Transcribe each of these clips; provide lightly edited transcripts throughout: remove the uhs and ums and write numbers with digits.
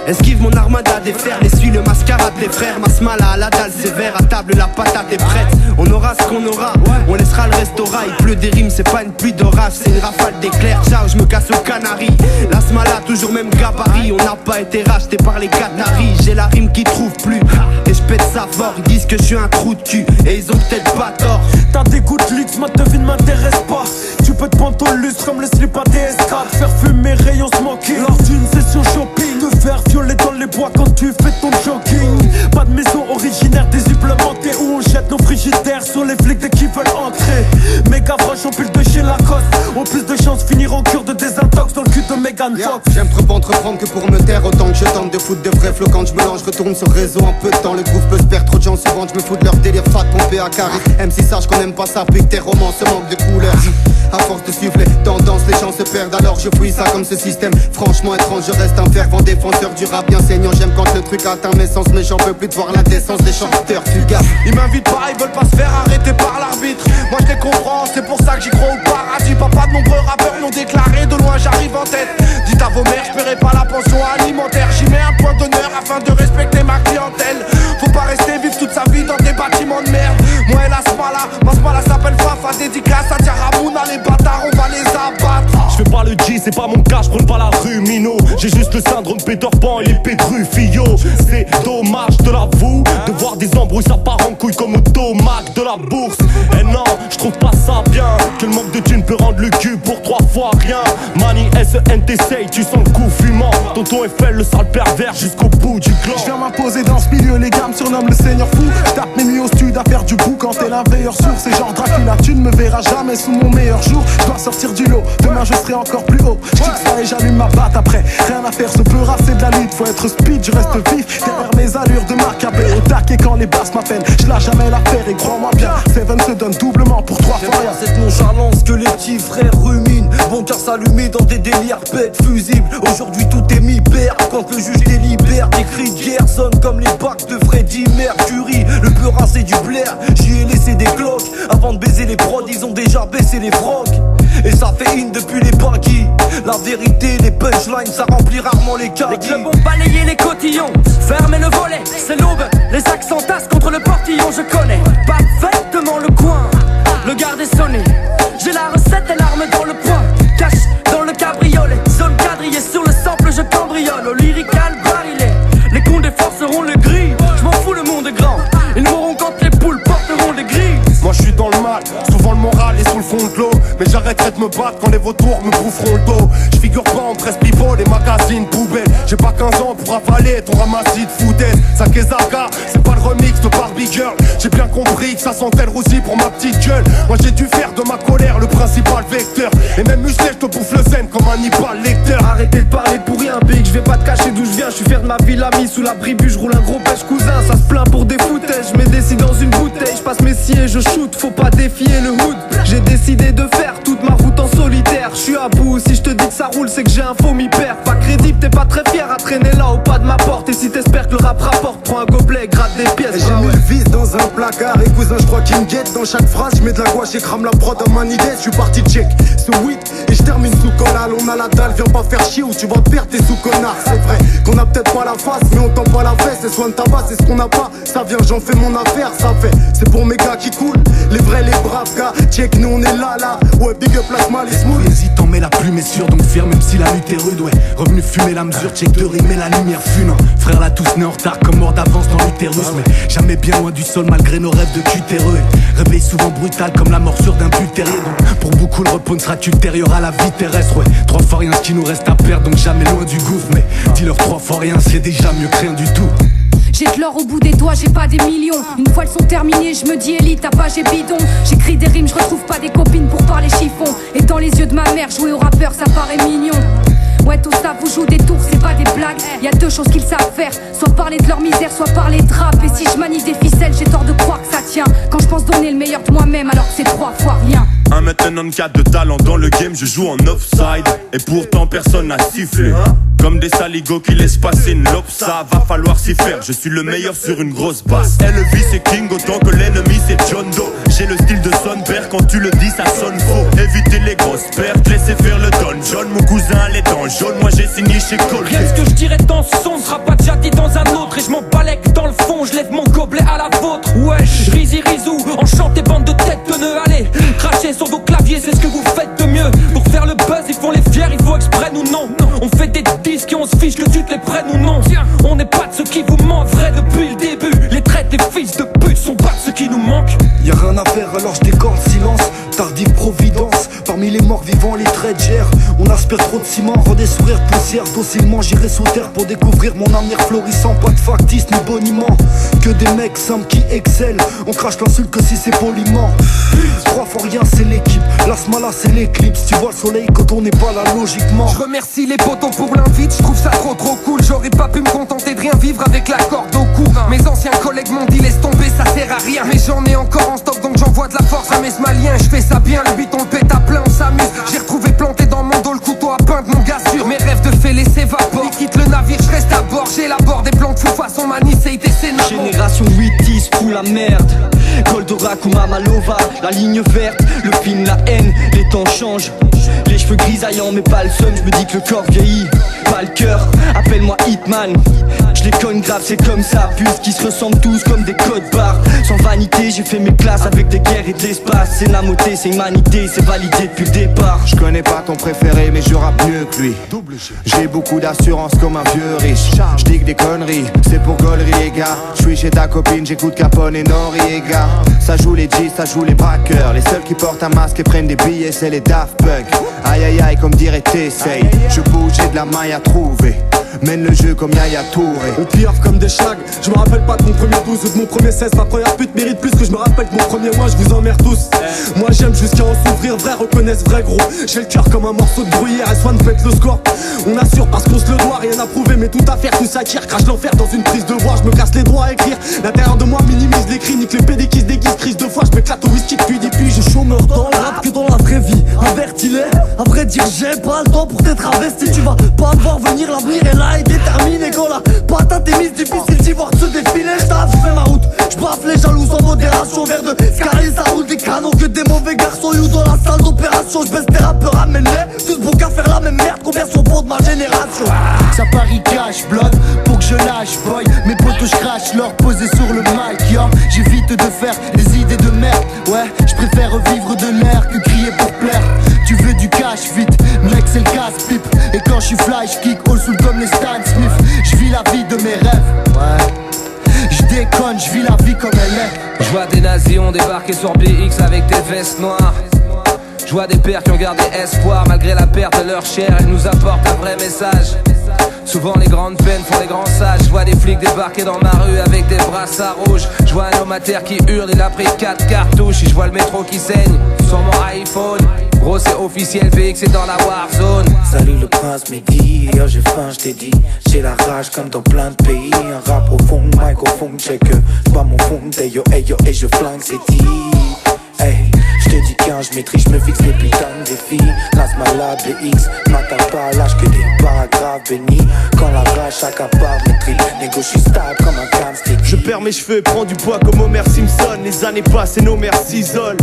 Esquive mon armada des fers, essuie le mascarade des frères. Masmala à la dalle sévère, à table la patate est prête. On aura ce qu'on aura, on laissera le restaurant. Il pleut des rimes, c'est pas une pluie d'orage, c'est une rafale d'éclairs. Ciao, je me casse aux Canaries. La smala, toujours même gabarit. On n'a pas été racheté par les Qataris. J'ai la rime qui trouve plus, et je pète ça fort. Ils disent que je suis un trou de cul, et ils ont peut-être pas tort. T'as des goûts de luxe, ma devine m'intéresse pas. Tu peux te prendre ton lustre comme le slip à DS4. Faire fumer rayon smoking lors d'une session shopping. Te faire violer dans les bois quand tu fais ton jogging. Pas de maison originaire désublementée où on jette nos frigidaires sur les flics dès qu'ils veulent entrer. Méga froche en pull de chez Lacoste. Ont plus de chances finir en cure de désintox dans le cul de Megan Fox. J'aime trop entreprendre que pour me taire. Autant que je tente de foutre de vrais flots. Quand je me lance, je retourne sur réseau un peu de temps. Le groove peut se perdre, trop de gens souvent. Je me fous de leur délire fat pompé à carré. MC sache qu'on aime pas ça, puis que tes romans se manquent de couleurs. À force de suivre les tendances, les gens se perdent. Alors je fouille ça comme ce système franchement étrange. Je reste un fervent défenseur du rap bien saignant. J'aime quand le truc atteint mes sens, mais j'en peux plus de voir la décence des chanteurs fugaces. Ils m'invitent pas, ils veulent pas se faire arrêter par l'arbitre. Moi je les comprends, c'est pour ça que j'y crois au paradis. Papa de nombreux rappeurs l'ont déclaré, de loin j'arrive en tête. Dites à vos mères, je paierai pas la pension alimentaire. J'y mets un point d'honneur afin de respecter ma clientèle. Faut pas rester vivre toute sa vie dans des bâtiments de merde. Moi et la smala, ma smala s'appelle Fafa. Dédicace à Tiaramouna, les bâtards on va les abattre. Je fais pas le G, c'est pas mon cas, je prends pas la rue Mino. J'ai juste le syndrome Peter Pan et l'épée de Rufio. C'est dommage, te l'avoue, de voir des embrouilles, ça part en couille comme automac de la bourse. Et non, je trouve pas ça bien, que le manque de thunes peut rendre le cul pour 3 fois rien. Mani SENTC, tu sens le coup fumant. Tonton Eiffel, le sale pervers jusqu'au bout du clan. Je viens m'imposer dans ce milieu, les gars me surnomment le seigneur fou. Je tape mes nuits au stud à faire du bout quand t'es la meilleure source. C'est genre Dracula, tu ne me verras jamais sous mon meilleur jour. Je dois sortir du lot, demain je serai encore plus haut. Je kick ça et j'allume ma batte après. Rien à faire, ce peu rap c'est de la lutte. Faut être speed, je reste vif. Derrière mes allures de Maccabée. Au taquet quand les basses m'appellent. Je lâche jamais l'affaire et crois-moi bien. Seven se donne doublement pour 3 fois rien. Cette nonchalance que les petits frères ruminent. Bon cœur s'allumer dans des délires bêtes fusibles. Aujourd'hui tout est mi-père. Quand le juge délibère, des cris de guerre sonnent comme les bacs de Freddie Mercury. Le peu rincé du Blair, j'y ai laissé des cloques. Avant de baiser les prods, ils ont déjà baissé les frocs. Et ça fait in depuis les baggy. La vérité, les punchlines, ça remplit rarement les caddies. Les clubs ont balayé les cotillons, fermé le volet, c'est l'aube. Les sacs s'entassent contre le portillon, je connais parfaitement le coin. Le garde est sonné, j'ai la recette et l'arme dans le poing. Cache dans le cabriolet, zone quadrillée sur le sample, je cambriole. Au lyrical barilé, les cons déforceront le gris. Je m'en fous, le monde est grand, ils mourront quand les poules porteront des grilles. Moi je suis dans le mal, souvent le moral est sous le fond de l'eau. Mais j'arrêterai de me battre quand les vautours me boufferont le dos. Je figure pas en presse pivot, les magazines poubelles. J'ai pas 15 ans pour avaler ton ramassis de foutaise. Sakezaka, c'est pas le remix de Barbie Girl. J'ai bien compris que ça sentait le roussi pour ma petite gueule. Moi j'ai dû faire de ma colère le principal vecteur. Et même musclé, je te bouffe le zen comme un Nipal lecteur. Arrêtez de parler pour rien, big, je vais pas te cacher d'où je viens. Je suis fier de ma ville amie sous la bribu, je roule un gros pêche cousin. Ça se plaint pour des foutages, je mets des scies dans une bouteille. Je passe mes scies et je shoot, faut pas défier le hood. J'ai décidé de faire toute ma route en solitaire. Je suis à bout, si je te dis que ça roule c'est que j'ai un faux mi-père. Pas crédible, t'es pas très fier à traîner là au pas de ma porte. Et si t'espères que le rap rapporte, prends un gobelet, gratte des pièces. J'ai mis le vis dans un placard et cousin je crois qu'il me guette. Dans chaque phrase je mets de la gouache et crame la prod à man idée. Je suis parti check ce 8 et je termine sous collal. On a la dalle, viens pas faire chier ou tu vas te perdre tes sous connard. C'est vrai qu'on a peut-être pas la face mais on tend pas la fesse. Et soin de ta base c'est ce qu'on a pas. Ça vient j'en fais mon affaire, ça fait. C'est pour mes gars qui coulent, les vrais les braves gars. Check nous on est là. Ouais big up la smile et smooth. Hésitant mais la plume est sûre donc fier même si la lutte est rude. Ouais revenu fumer la mesure, check de rime et la lumière fune. Frère là tous nés en retard comme mort d'avance dans l'utérus. Mais jamais bien loin du sol malgré nos rêves de cutéreux. Réveil souvent brutal comme la morsure d'un but terrier. Donc pour beaucoup le repos ne sera qu'ultérieur à la vie terrestre. Ouais 3 fois rien ce qui nous reste à perdre donc jamais loin du gouffre. Mais dis-leur 3 fois rien c'est déjà mieux que rien du tout. J'ai de l'or au bout des doigts, j'ai pas des millions. Une fois elles sont terminées, je me dis élite, ta page est bidon. J'écris des rimes, je retrouve pas des copines pour parler chiffon. Et dans les yeux de ma mère, jouer au rappeur, ça paraît mignon. Ouais tout ça vous joue des tours, c'est pas des blagues. Y'a 2 choses qu'ils savent faire, soit parler de leur misère, soit parler de rap. Et si je manie des ficelles, j'ai tort de croire que ça tient. Quand je pense donner le meilleur de moi-même alors que c'est 3 fois rien. 1m94 de talent dans le game, je joue en offside. Et pourtant personne n'a sifflé. Comme des saligots qui laissent passer une lope, ça va falloir s'y faire. Je suis le meilleur sur une grosse basse. Elvis c'est King autant que l'ennemi c'est John Doe. J'ai le style de son père, quand tu le dis ça sonne faux. Évitez les grosses pertes, laissez faire le John, mon cousin, les dents jaunes, moi j'ai signé chez Colgate. Rien ce que je dirais dans ce son sera pas déjà dit dans un autre. Et je m'en balèque dans le fond, je lève mon gobelet à la vôtre. Wesh, Rizy Rizou, enchanté bande de têtes de nœuds. Allez, crachez sur vos claviers, c'est ce que vous faites de mieux. Pour faire le buzz, ils font les fiers, il faut que je prenne ou non. On fait des disques et on se fiche que tu te les prennes ou non. On n'est pas de ceux qui vous mentent, vrai depuis le début. Les traites des fils de pute sont pas de ceux qui nous manquent. Y'a rien à faire alors je décore le silence. Tardive providence, parmi les morts vivants les traits gèrent. On aspire trop de ciment, rend des sourires de poussière. Docilement j'irai sous terre pour découvrir mon avenir florissant. Pas de factice ni boniment, que des mecs simples qui excellent. On crache l'insulte que si c'est poliment. 3 fois rien c'est l'équipe, la smala c'est l'éclipse. Tu vois le soleil quand on n'est pas là logiquement. Je remercie les potons pour l'invite, je trouve ça trop cool. J'aurais pas pu me contenter de rien vivre avec la corde au cou. Mes anciens collègues m'ont dit laisse tomber ça sert à rien. Mais j'en ai encore en stock donc j'envoie de la force à mes smaliens. Je fais ça bien, le beat on le pète à plein, on s'amuse. J'ai retrouvé planté dans mon dos le couteau à peindre mon gars sûr. Mes rêves de fêlés s'évaporent, ils quittent le navire, je reste à bord. J'élabore des plans de fou façon Manicé et Sénat. Génération 8-10 fout la merde. Goldorak ou Mamalova, la ligne verte, le film, la haine, les temps changent. Les cheveux grisaillants mais pas le seum, je me dis que le corps vieillit, pas le cœur. Appelle-moi Hitman, je les cogne grave, c'est comme ça. Puisqu'ils se ressemblent tous comme des codes barres. Sans vanité, j'ai fait mes classes avec des guerres et de l'espace. C'est la moté, c'est humanité, c'est validé depuis le départ. Je connais pas ton préféré mais je rappe mieux que lui. J'ai beaucoup d'assurance comme un vieux riche. Je dis que des conneries, c'est pour Golriega. Je suis chez ta copine, j'écoute Capone et Noriega. Ça joue les G's, ça joue les braqueurs. Les seuls qui portent un masque et prennent des billets c'est les Daft Punk. Aïe aïe aïe comme dirait t'essaye. Je bouge, j'ai de la maille à trouver. Mène le jeu comme Yaya Touré. On piaffe comme des shags. Je me rappelle pas de mon premier 12 ou de mon premier 16. Ma première pute mérite plus que je me rappelle de mon premier mois. Je vous emmerde tous. Moi j'aime jusqu'à en s'ouvrir. Vrai reconnaissent vrai gros. J'ai le cœur comme un morceau de bruyère. S1 faites le score. On assure parce qu'on se le doit. Rien à prouver mais tout à faire. Tout s'acquiert. Crache l'enfer dans une prise de voix. Je me casse les doigts à écrire. L'intérieur de moi minimise les cris. Nique les PD qui se déguisent. Crise de foi. Je m'éclate au whisky depuis 10 puis Je chômeur dans le rap que dans la vraie vie. Avertis-les. À vrai dire j'ai pas le temps pour t'être investi. Tu vas pas voir venir, l'avenir est là et déterminé. Quand la patate est mise, difficile d'y voir se défiler. J'taffe, j'fais ma route, j'baffe les jaloux sans modération. Vers de Sky, ça roule des canons que des mauvais garçons. You dans la salle d'opération, j'baisse des rappeurs, amène-les. Tous bons qu'à faire la même merde, combien sont bons de ma génération. Ça parie cash, blood, pour que je lâche, boy. Mes potos j'crache, leur poser sur le mic, yo. J'évite de faire des idées de merde, ouais. J'préfère vivre de l'air que crier pour plaire. Tu veux du cash, vite, mec c'est le casse-pipe. Et quand j'suis fly, j'kick all soul comme les Stan Smith. J'vis la vie de mes rêves, ouais. J'déconne, j'vis la vie comme elle est. J'vois des nazis ont débarqué sur BX avec des vestes noires. J'vois des pères qui ont gardé espoir malgré la perte de leur chair. Ils nous apportent un vrai message. Souvent les grandes peines font les grands sages. J'vois des flics débarquer dans ma rue avec des brassards rouges. J'vois un homme à terre qui hurle, il a pris 4 cartouches. Et j'vois le métro qui saigne sur mon iPhone. Gros c'est officiel, VX est dans la Warzone. Salut le prince Mehdi, hier j'ai faim, j't'ai dit. J'ai la rage comme dans plein de pays. Un rap au fond, mic au fond, check. C'est pas mon fond, yo, et je flingue, c'est dit. Hey, j'te dis quand je maîtrise, j'me fixe les putains de défis. Race malade, BX, m'attends pas à l'âge que des paragraphes bénis. Quand la rage accapare mon trip, négo j'suis stable comme un camstick. Je perds mes cheveux et prends du poids comme Homer Simpson. Les années passent et nos mères s'isolent.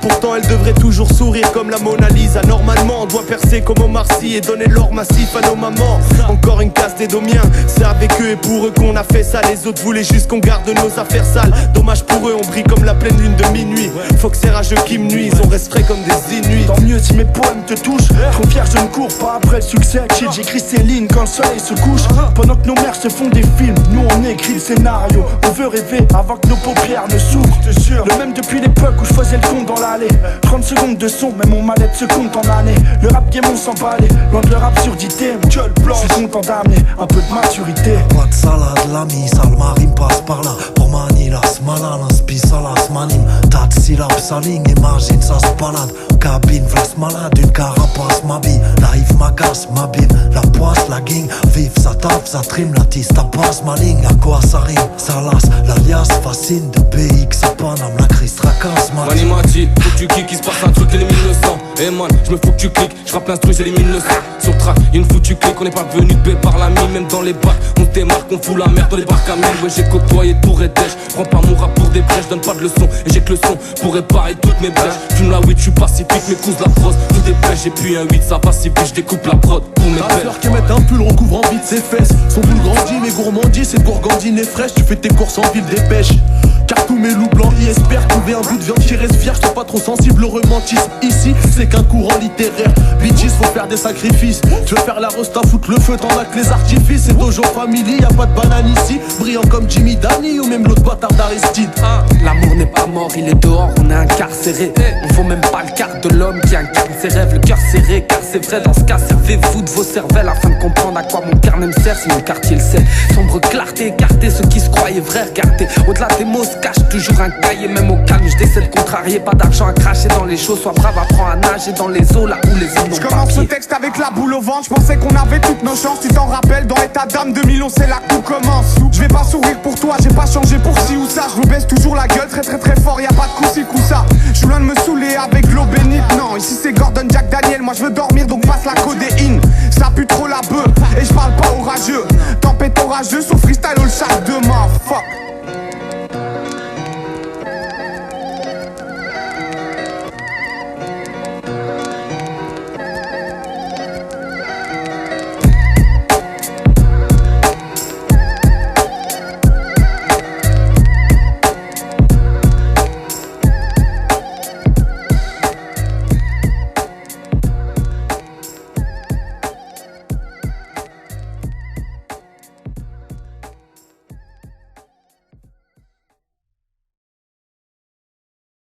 Pourtant elle devrait toujours sourire comme la Mona Lisa. Normalement on doit percer comme Omar Sy et donner l'or massif à nos mamans. Encore une casse des domiens, c'est avec eux et pour eux qu'on a fait ça. Les autres voulaient juste qu'on garde nos affaires sales. Dommage pour eux, on brille comme la pleine lune de minuit. Faut que ces rageux qui me nuisent, on reste frais comme des inuits. Tant mieux si mes poèmes te touchent. Trop fier je ne cours pas après le succès. J'écris ces lignes quand le soleil se couche. Pendant que nos mères se font des films, nous on écrit le scénario. On veut rêver avant que nos paupières ne s'ouvrent. Le même depuis l'époque où je faisais le compte dans l'allée. 30 secondes de son, mais mon mal-être se compte en années. Le rap game on s'en balait, loin de leur absurdité. Mon gueule blanche, je suis content d'amener un peu de maturité. Pas de salade, l'ami, Salmarim passe par là. Pour Manilas, Malanas, Pisalas, Manim. Tas de syllabes, sa ligne, imagine ça se balade. Cabine, flasse malade, une carapace, ma bille. Naïf, m'agace, m'abîme, la poisse, la gang. Vive, ça tape, ça trime, la tisse, ta passe, ma ligne. À quoi ça rime, ça lasse, l'alias fascine. De BX, ça paname, la crise tracasse, ma Mani Mati, faut que tu kicks, il se passe un truc, élimine le sang. Eh man, j'me faut que tu cliques, j'rappe l'instru, j'élimine le sang. Sur track, y'a une foutue clique, on n'est pas venu de B par la mine. Même dans les bacs, on démarque, on fout la merde dans les barques à mine. Ouais, j'ai côtoyé Tour et Dèche, prends pas mon rap pour des brèches, donne pas de leçons. Et j'ai que le son pour réparer toutes mes brèches. Fume la weed, j'suis pas si pique mes couses la prose. Tout dépêche, j'ai puis un 8, ça passe si vite, je découpe la prod pour mes Ta belles. sœur qui met un pull recouvrant vite ses fesses. Son boule grandit, mais gourmandis, c'est gourgandine et fraîche. Tu fais tes courses en ville, dépêche. Car tous mes loups blancs y espèrent trouver un bout de viande qui reste fier. Je suis pas trop sensible au romantisme. Ici, c'est qu'un courant littéraire. Bitches, faut faire des sacrifices. Tu veux faire la rosta, foutre le feu, t'en as que les artifices. C'est Dojo Family, y'a pas de banane ici. Brillant comme Jimmy Dani ou même l'autre bâtard d'Aristide. L'amour n'est pas mort, il est dehors, on est incarcéré. On vaut même pas le quart de l'homme qui incarne ses rêves, le cœur serré. Car c'est vrai, dans ce cas, servez-vous de vos cervelles afin de comprendre à quoi mon carnet me sert. Si mon quartier le sait, sombre clarté, écartez ceux qui se croyaient vrais, regardez. Au-delà des mots se cache toujours un cahier, même au calme. Je décide de contrarier, pas d'argent à cracher dans les choses. Sois brave, apprends à nager dans les eaux là où les îles n'ont Je pas commence ce pied. texte avec la boule au ventre. Je pensais qu'on avait toutes nos chances. Tu t'en rappelles, dans l'état d'âme 2011, c'est là que tout commence. Je vais pas sourire pour toi, j'ai pas changé pour ci ou ça. Je me baisse toujours la gueule très très très fort, y'a pas de coup-ci coup-ça. Je suis loin de me saouler avec l'eau bénite. Non, ici c'est Gordon Jack Daniel. Moi je veux dormir donc passe la codéine. Ça pue trop la bœuf et je parle pas orageux. Tempête orageuse, sauf freestyle all chaque demain. Fuck.